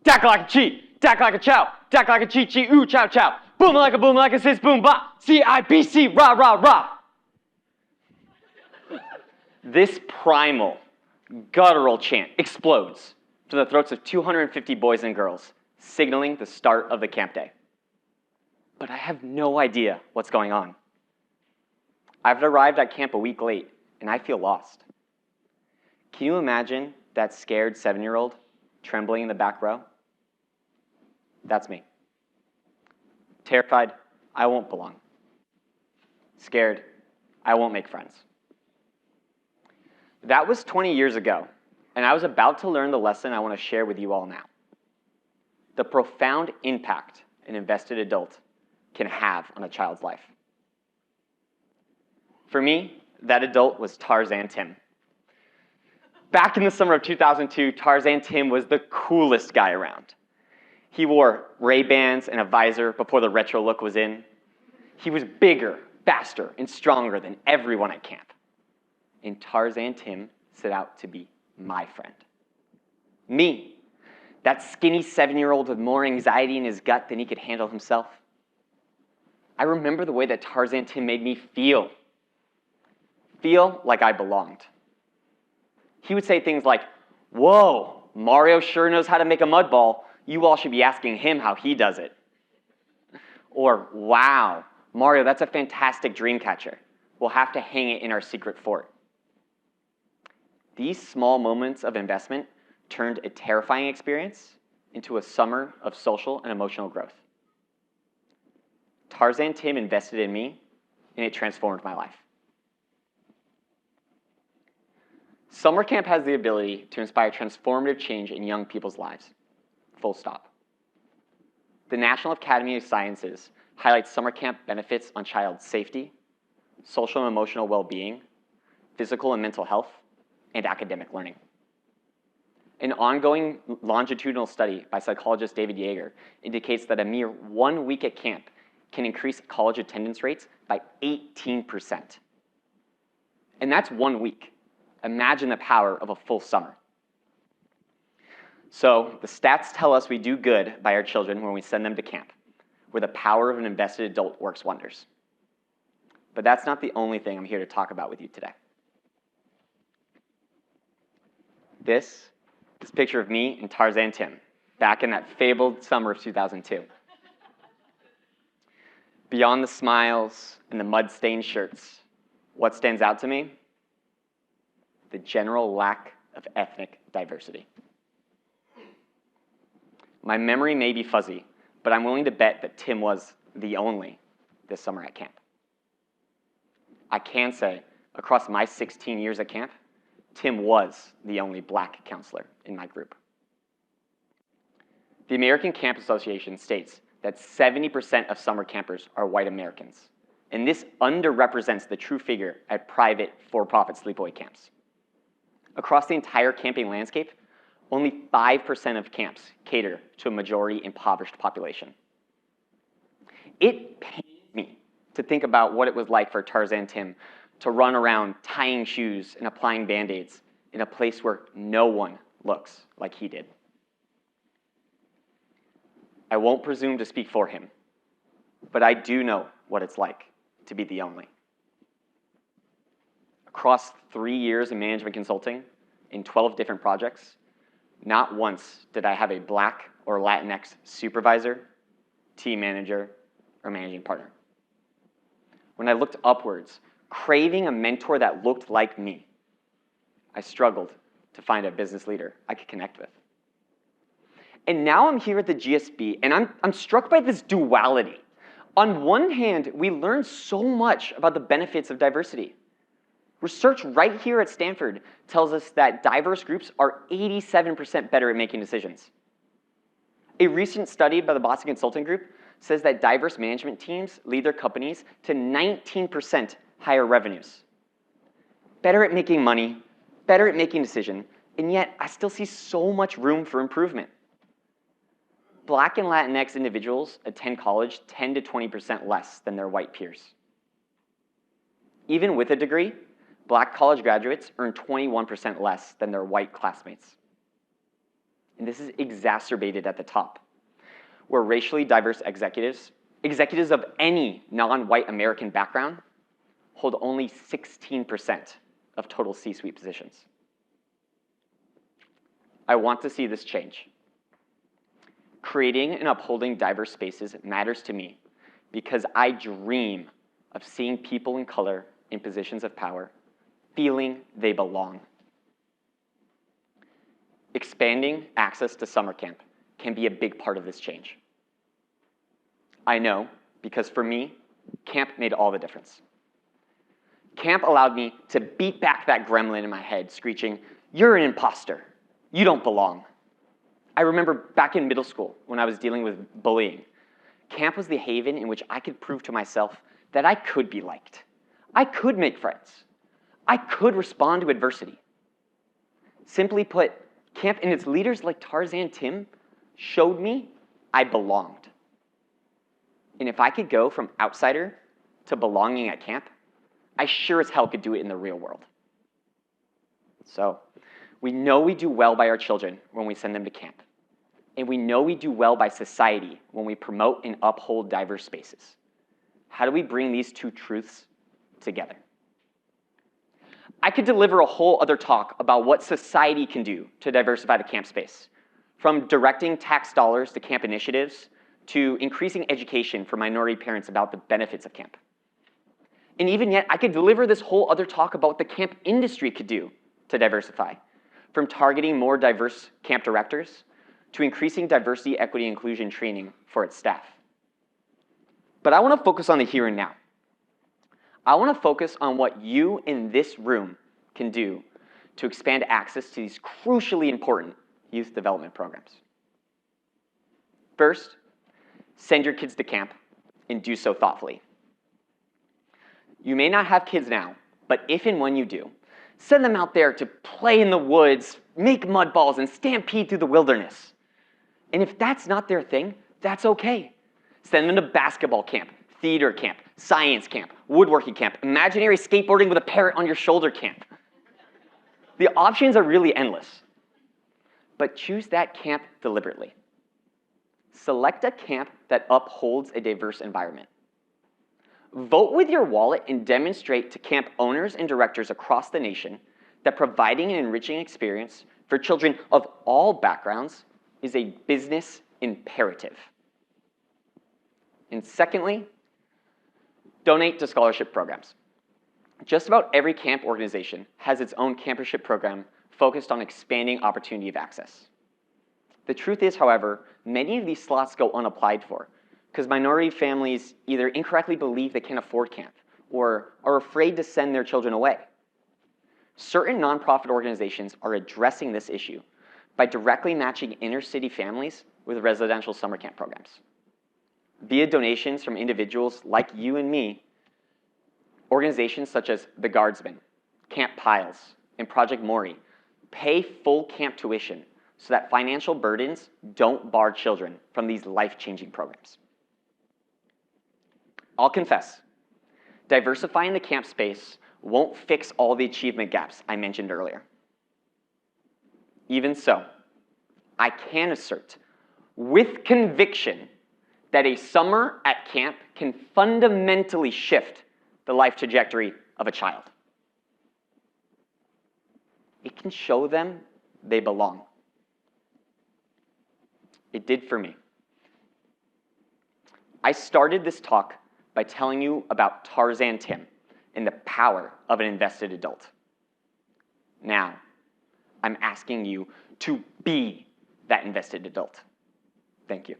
Dack like a cheat, dack like a chow, dack like a cheat, cheat, ooh, chow, chow. Boom like a sis, boom, bop. C-I-B-C, rah, rah, rah. This primal, guttural chant explodes from the throats of 250 boys and girls, signaling the start of the camp day. But I have no idea what's going on. I've arrived at camp a week late, and I feel lost. Can you imagine that scared 7-year-old trembling in the back row? That's me. Terrified, I won't belong. Scared, I won't make friends. That was 20 years ago, and I was about to learn the lesson I want to share with you all now. The profound impact an invested adult can have on a child's life. For me, that adult was Tarzan Tim. Back in the summer of 2002, Tarzan Tim was the coolest guy around. He wore Ray-Bans and a visor before the retro look was in. He was bigger, faster, and stronger than everyone at camp. And Tarzan Tim set out to be my friend. Me, that skinny 7-year-old with more anxiety in his gut than he could handle himself. I remember the way that Tarzan Tim made me feel. Feel like I belonged. He would say things like, "Whoa, Mario sure knows how to make a mud ball. You all should be asking him how he does it." Or, "Wow, Mario, that's a fantastic dream catcher. We'll have to hang it in our secret fort." These small moments of investment turned a terrifying experience into a summer of social and emotional growth. Tarzan Tim invested in me, and it transformed my life. Summer camp has the ability to inspire transformative change in young people's lives. Full stop. The National Academy of Sciences highlights summer camp benefits on child safety, social and emotional well-being, physical and mental health, and academic learning. An ongoing longitudinal study by psychologist David Yeager indicates that a mere 1 week at camp can increase college attendance rates by 18%. And that's 1 week. Imagine the power of a full summer. So the stats tell us we do good by our children when we send them to camp, where the power of an invested adult works wonders. But that's not the only thing I'm here to talk about with you today. This is a picture of me and Tarzan Tim, back in that fabled summer of 2002. Beyond the smiles and the mud-stained shirts, what stands out to me? The general lack of ethnic diversity. My memory may be fuzzy, but I'm willing to bet that Tim was the only this summer at camp. I can say, across my 16 years at camp, Tim was the only black counselor in my group. The American Camp Association states that 70% of summer campers are white Americans, and this underrepresents the true figure at private, for-profit sleepaway camps. Across the entire camping landscape, only 5% of camps cater to a majority impoverished population. It pains me to think about what it was like for Tarzan Tim to run around tying shoes and applying Band-Aids in a place where no one looks like he did. I won't presume to speak for him, but I do know what it's like to be the only. Across 3 years in management consulting, in 12 different projects, not once did I have a black or Latinx supervisor, team manager, or managing partner. When I looked upwards, craving a mentor that looked like me, I struggled to find a business leader I could connect with. And now I'm here at the GSB, and I'm struck by this duality. On one hand, we learn so much about the benefits of diversity. Research right here at Stanford tells us that diverse groups are 87% better at making decisions. A recent study by the Boston Consulting Group says that diverse management teams lead their companies to 19% higher revenues. Better at making money, better at making decisions, and yet I still see so much room for improvement. Black and Latinx individuals attend college 10 to 20% less than their white peers. Even with a degree, black college graduates earn 21% less than their white classmates. And this is exacerbated at the top, where racially diverse executives of any non-white American background, hold only 16% of total C-suite positions. I want to see this change. Creating and upholding diverse spaces matters to me because I dream of seeing people in color in positions of power, feeling they belong. Expanding access to summer camp can be a big part of this change. I know because for me, camp made all the difference. Camp allowed me to beat back that gremlin in my head, screeching, "You're an imposter. You don't belong." I remember back in middle school when I was dealing with bullying. Camp was the haven in which I could prove to myself that I could be liked. I could make friends. I could respond to adversity. Simply put, camp and its leaders like Tarzan Tim showed me I belonged. And if I could go from outsider to belonging at camp, I sure as hell could do it in the real world. So, we know we do well by our children when we send them to camp. And we know we do well by society when we promote and uphold diverse spaces. How do we bring these two truths together? I could deliver a whole other talk about what society can do to diversify the camp space, from directing tax dollars to camp initiatives to increasing education for minority parents about the benefits of camp. And even yet, I could deliver this whole other talk about what the camp industry could do to diversify, from targeting more diverse camp directors to increasing diversity, equity, and inclusion training for its staff. But I want to focus on the here and now. I want to focus on what you in this room can do to expand access to these crucially important youth development programs. First, send your kids to camp and do so thoughtfully. You may not have kids now, but if and when you do, send them out there to play in the woods, make mud balls, and stampede through the wilderness. And if that's not their thing, that's okay. Send them to basketball camp, theater camp, science camp, woodworking camp, imaginary skateboarding with a parrot on your shoulder camp. The options are really endless. But choose that camp deliberately. Select a camp that upholds a diverse environment. Vote with your wallet and demonstrate to camp owners and directors across the nation that providing an enriching experience for children of all backgrounds is a business imperative. And secondly, donate to scholarship programs. Just about every camp organization has its own campusship program focused on expanding opportunity of access. The truth is, however, many of these slots go unapplied for because minority families either incorrectly believe they can't afford camp or are afraid to send their children away. Certain nonprofit organizations are addressing this issue by directly matching inner city families with residential summer camp programs. Via donations from individuals like you and me, organizations such as the Guardsmen, Camp Piles, and Project Maury pay full camp tuition so that financial burdens don't bar children from these life-changing programs. I'll confess, diversifying the camp space won't fix all the achievement gaps I mentioned earlier. Even so, I can assert with conviction that a summer at camp can fundamentally shift the life trajectory of a child. It can show them they belong. It did for me. I started this talk by telling you about Tarzan Tim and the power of an invested adult. Now, I'm asking you to be that invested adult. Thank you.